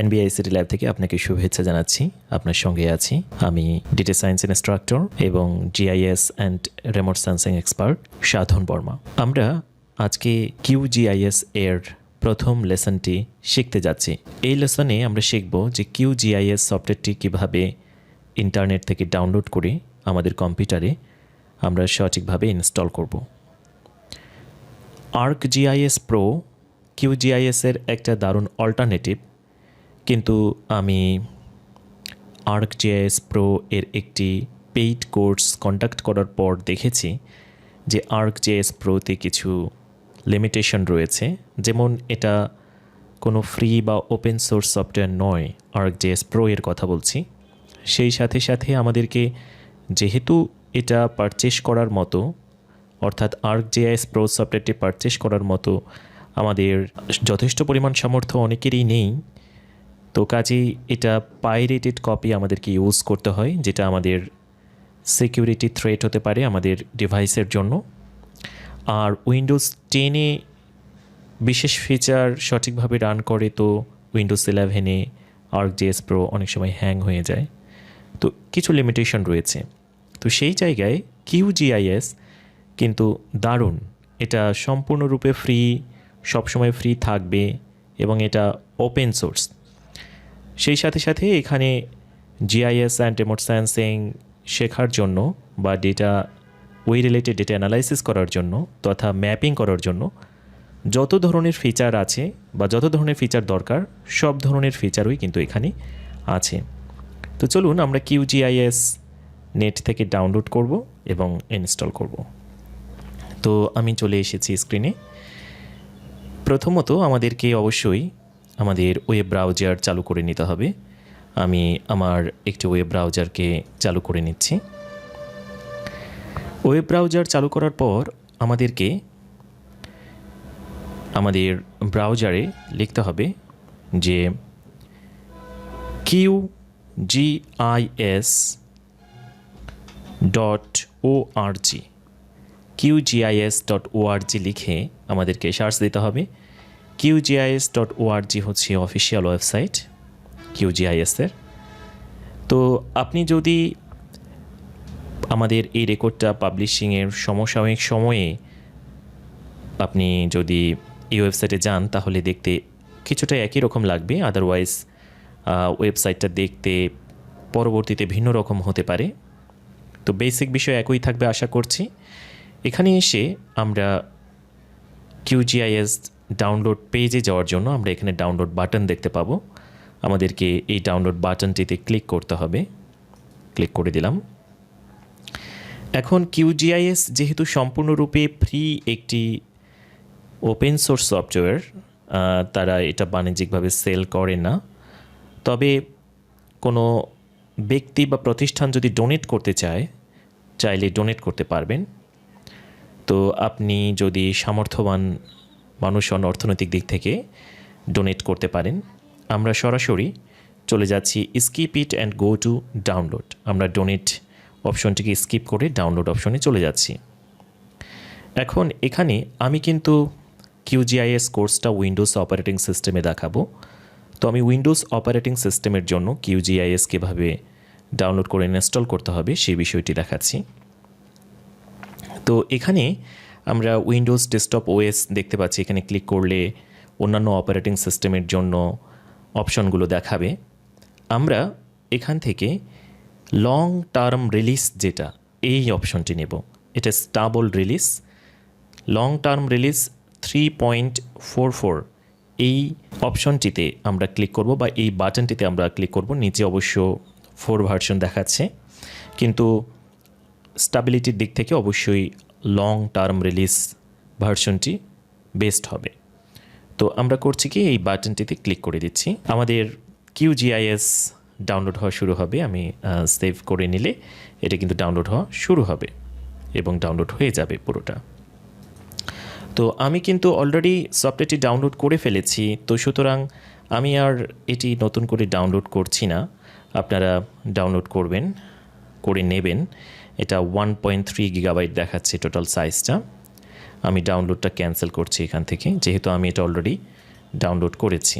এনবিআইসিটি lab থেকে আপনাকে শুভেচ্ছা জানাচ্ছি। আপনার সঙ্গে আছি আমি ডেটা সায়েন্স ইনস্ট্রাক্টর এবং GIS and remote sensing expert Sadhan Barma. আমরা আজকে কিউজিআইএস এর প্রথম লেসনটি শিখতে যাচ্ছি। এই লেসনে আমরা শিখব যে কিউজিআইএস সফটওয়্যারটি কীভাবে ইন্টারনেট থেকে ডাউনলোড করে আমাদের কম্পিউটারে আমরা সঠিকভাবে ইনস্টল করব। ArcGIS Pro QGIS এর একটা দারুণ অল্টারনেটিভ, কিন্তু আমি ArcGIS Pro এর একটি পেইড কোর্স কন্ডাক্ট করার পর দেখেছি যে ArcGIS Proতে কিছু লিমিটেশন রয়েছে। যেমন এটা কোনো ফ্রি বা ওপেন সোর্স সফটওয়্যার নয়, ArcGIS Pro এর কথা বলছি। সেই সাথে সাথে আমাদেরকে যেহেতু এটা পারচেস করার মতো, অর্থাৎ ArcGIS Pro সফটওয়্যারটি পারচেস করার মতো আমাদের যথেষ্ট পরিমাণ সামর্থ্য অনেকেরই নেই, তো কাজেই এটা পাইরেটেড কপি আমাদেরকে ইউজ করতে হয়, যেটা আমাদের সিকিউরিটি থ্রেট হতে পারে আমাদের ডিভাইসের জন্য। আর উইন্ডোজ 10-এ বিশেষ ফিচার সঠিকভাবে রান করে, তো উইন্ডোজ 11-এ ArcGIS Pro অনেক সময় হ্যাং হয়ে যায়। তো কিছু লিমিটেশন রয়েছে। তো সেই জায়গায় QGIS কিন্তু দারুণ, এটা সম্পূর্ণরূপে ফ্রি, সবসময় ফ্রি থাকবে এবং এটা ওপেন সোর্স। সেই সাথে সাথে এখানে জিআইএস অ্যান্ড রিমোট সেন্সিং শেখার জন্য বা ডেটা রিলেটেড ডেটা অ্যানালাইসিস করার জন্য তথা ম্যাপিং করার জন্য যত ধরনের ফিচার আছে বা যত ধরনের ফিচার দরকার সব ধরনের ফিচারই কিন্তু এখানে আছে। তো চলুন আমরা QGIS নেট থেকে ডাউনলোড করব এবং ইনস্টল করব। তো আমি চলে এসেছি স্ক্রিনে। প্রথমত আমাদেরকে অবশ্যই আমাদের ওয়েব ব্রাউজার চালু করে নিতে হবে। আমি আমার একটি ওয়েব ব্রাউজারকে চালু করে নিচ্ছি। ওয়েব ব্রাউজার চালু করার পর আমাদেরকে আমাদের ব্রাউজারে লিখতে হবে যে QGIS.org QGIS.org লিখে আমাদেরকে সার্চ দিতে হবে। QGIS.org হচ্ছে অফিসিয়াল ওয়েবসাইট QGIS-এর। তো আপনি যদি আমাদের এই রেকর্ডটা পাবলিশিংয়ের সমসাময়িক সময়ে আপনি যদি এই ওয়েবসাইটে যান তাহলে দেখতে কিছুটা একই রকম লাগবে, আদারওয়াইজ ওয়েবসাইটটা দেখতে পরবর্তীতে ভিন্ন রকম হতে পারে। তো বেসিক বিষয় একই থাকবে আশা করছি। এখানে এসে আমরা QGIS ডাউনলোড পেজে যাওয়ার জন্য আমরা এখানে ডাউনলোড বাটন দেখতে পাবো। আমাদেরকে এই ডাউনলোড বাটনটিতে ক্লিক করতে হবে। ক্লিক করে দিলাম। এখন QGIS যেহেতু সম্পূর্ণরূপে ফ্রি একটি ওপেন সোর্স সফটওয়্যার, তারা এটা বাণিজ্যিকভাবে সেল করে না। তবে কোনো ব্যক্তি বা প্রতিষ্ঠান যদি ডোনেট করতে চাইলে ডোনেট করতে পারবেন। তো আপনি যদি সামর্থ্যবান মানুষ হন অর্থনৈতিক দিক থেকে ডোনেট করতে পারেন। আমরা সরাসরি চলে যাচ্ছি skip it and go to download. আমরা ডোনেট অপশনটিকে স্কিপ করে ডাউনলোড অপশনে চলে যাচ্ছি। এখন এখানে আমি কিন্তু QGIS কোর্সটা উইন্ডোজ অপারেটিং সিস্টেমে দেখাবো। তো আমি উইন্ডোজ অপারেটিং সিস্টেমের জন্য QGIS কীভাবে ডাউনলোড করে ইনস্টল করতে হবে সেই বিষয়টি দেখাচ্ছি। তো এখানে আমরা উইন্ডোজ ডেস্কটপ ওএস দেখতে পাচ্ছি। এখানে ক্লিক করলে অন্যান্য অপারেটিং সিস্টেমের জন্য অপশনগুলো দেখাবে। আমরা এখান থেকে লং টার্ম রিলিজ, যেটা এই অপশনটি নেব, এটা stable release. Long term release 3.44 এই অপশনটিতে আমরা ক্লিক করব বা এই বাটনটিতে আমরা ক্লিক করব। নিচে অবশ্য 4 ভার্সন দেখাচ্ছে, কিন্তু স্টেবিলিটির দিক থেকে অবশ্যই লং টার্ম রিলিজ ভার্সনটি বেস্ট হবে। তো আমরা করছি কি, এই বাটনটিতে ক্লিক করে দিচ্ছি। আমাদের QGIS ডাউনলোড হওয়া শুরু হবে। আমি সেভ করে নিলে এটা কিন্তু ডাউনলোড হওয়া শুরু হবে এবং ডাউনলোড হয়ে যাবে পুরোটা। তো আমি কিন্তু অলরেডি সফটওয়্যারটি ডাউনলোড করে ফেলেছি, তো সুতরাং আমি আর এটি নতুন করে ডাউনলোড করছি না। আপনারা ডাউনলোড করে নেবেন। এটা 1.3 GB দেখাচ্ছে টোটাল সাইজটা। আমি ডাউনলোডটা ক্যান্সেল করছি এখান থেকে, যেহেতু আমি এটা অলরেডি ডাউনলোড করেছি।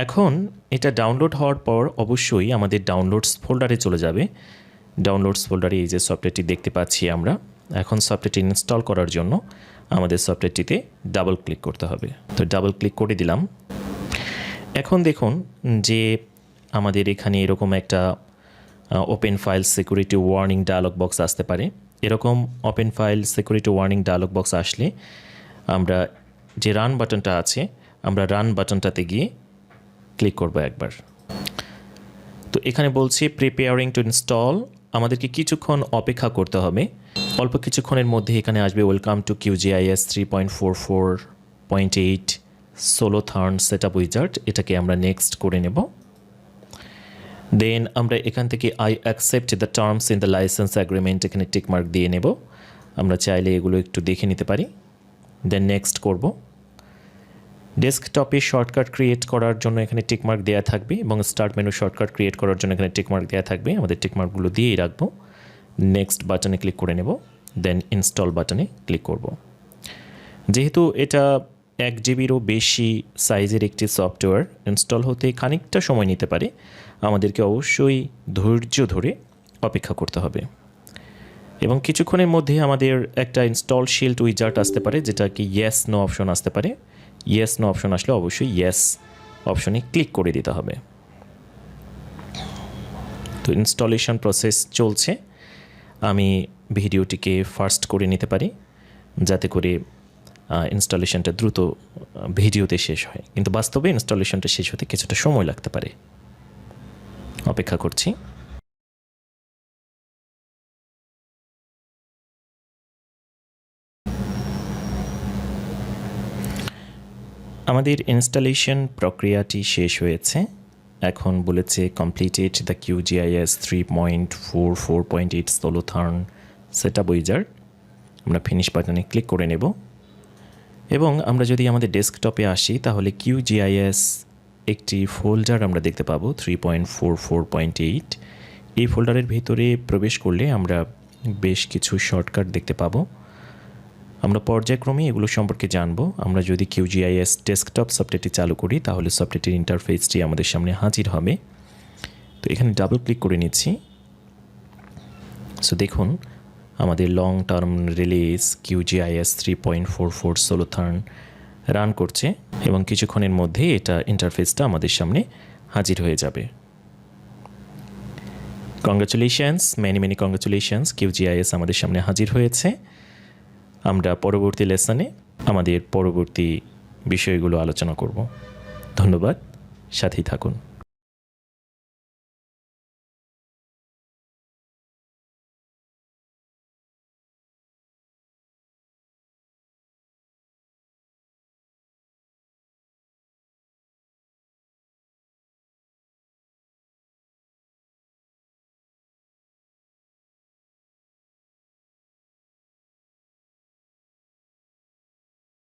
এখন এটা ডাউনলোড হওয়ার পর অবশ্যই আমাদের ডাউনলোডস ফোল্ডারে চলে যাবে। ডাউনলোডস ফোল্ডারে এই যে সফটওয়্যারটি দেখতে পাচ্ছি আমরা, এখন সফটওয়্যারটি ইনস্টল করার জন্য আমাদের সফটওয়্যারটিতে ডাবল ক্লিক করতে হবে। তো ডাবল ক্লিক করে দিলাম। এখন দেখুন যে আমাদের এখানে এরকম একটা open file security warning dialog box আসতে পারে। এরকম open file security warning dialog box আসলে আমরা যে রান বাটনটা আছে, আমরা রান বাটনটাতে গিয়ে ক্লিক করব একবার। তো এখানে বলছে প্রিপেয়ারিং টু ইনস্টল, আমাদেরকে কিছুক্ষণ অপেক্ষা করতে হবে। অল্প কিছুক্ষণের মধ্যে এখানে আসবে welcome to QGIS 3.44.8 Solothurn setup wizard, এটাকে আমরা নেক্সট করে নেব। দেন আমরা এখান থেকে I accept the terms in the licence agreement এখানে টিকমার্ক দিয়ে নেব। আমরা চাইলে এগুলো একটু দেখে নিতে পারি। দেন নেক্সট করব। ডেস্কটপে শর্টকাট ক্রিয়েট করার জন্য এখানে টিকমার্ক দেওয়া থাকবে এবং স্টার্ট মেনু শর্টকাট ক্রিয়েট করার জন্য এখানে টিকমার্ক দেওয়া থাকবে। আমাদের টিকমার্কগুলো দিয়েই রাখবো। নেক্সট বাটনে ক্লিক করে নেব। দেন ইনস্টল বাটনে ক্লিক করব। যেহেতু এটা 1 জিবিরও বেশি সাইজের একটি সফটওয়্যার, ইনস্টল হতে খানিকটা সময় নিতে পারে। আমাদেরকে অবশ্যই ধৈর্য ধরে অপেক্ষা করতে হবে এবং কিছুক্ষণের মধ্যে আমাদের একটা ইনস্টল শিল্ড উইজার্ড আসতে পারে, যেটা কি ইয়েস নো অপশন আসতে পারে। ইয়েস নো অপশন আসলে অবশ্যই ইয়েস অপশনে ক্লিক করে দিতে হবে। তো ইনস্টলেশন প্রসেস চলছে। আমি ভিডিওটিকে ফাস্ট করে নিতে পারি যাতে করে ইনস্টলেশনটা দ্রুত ভিডিওতে শেষ হয়, কিন্তু বাস্তবে ইনস্টলেশনটা শেষ হতে কিছুটা সময় লাগতে পারে। অপেক্ষা করছি। আমাদের ইনস্টলেশন প্রক্রিয়াটি শেষ হয়েছে। এখন বলেছে completed the QGIS 3.44.8 Solothurn setup wizard. আমরা ফিনিশ বাটনে ক্লিক করে নেব এবং আমরা যদি আমাদের ডেস্কটপে আসি তাহলে QGIS একটি ফোল্ডার আমরা দেখতে পাবো 3.44.8। এই ফোল্ডারের ভিতরে প্রবেশ করলে আমরা বেশ কিছু শর্টকাট দেখতে পাবো। আমরা পর্যায়ক্রমে এগুলো সম্পর্কে জানবো। আমরা যদি QGIS ডেস্কটপ সফটওয়্যারটি চালু করি তাহলে সফটওয়্যারটির ইন্টারফেসটি আমাদের সামনে হাজির হবে। তো এখানে ডাবল ক্লিক করে নিচ্ছি। সো দেখুন আমাদের long term release QGIS 3.44 Solothurn run করছে এবং কিছুক্ষণের মধ্যে এটা ইন্টারফেসটা আমাদের সামনে হাজির হয়ে যাবে। কংগ্রাচুলেশনস, মেনি কংগ্রাচুলেশনস, QGIS আমাদের সামনে হাজির হয়েছে। আমরা পরবর্তী লেসনে আমাদের পরবর্তী বিষয়গুলো আলোচনা করব। ধন্যবাদ, সাথেই থাকুন।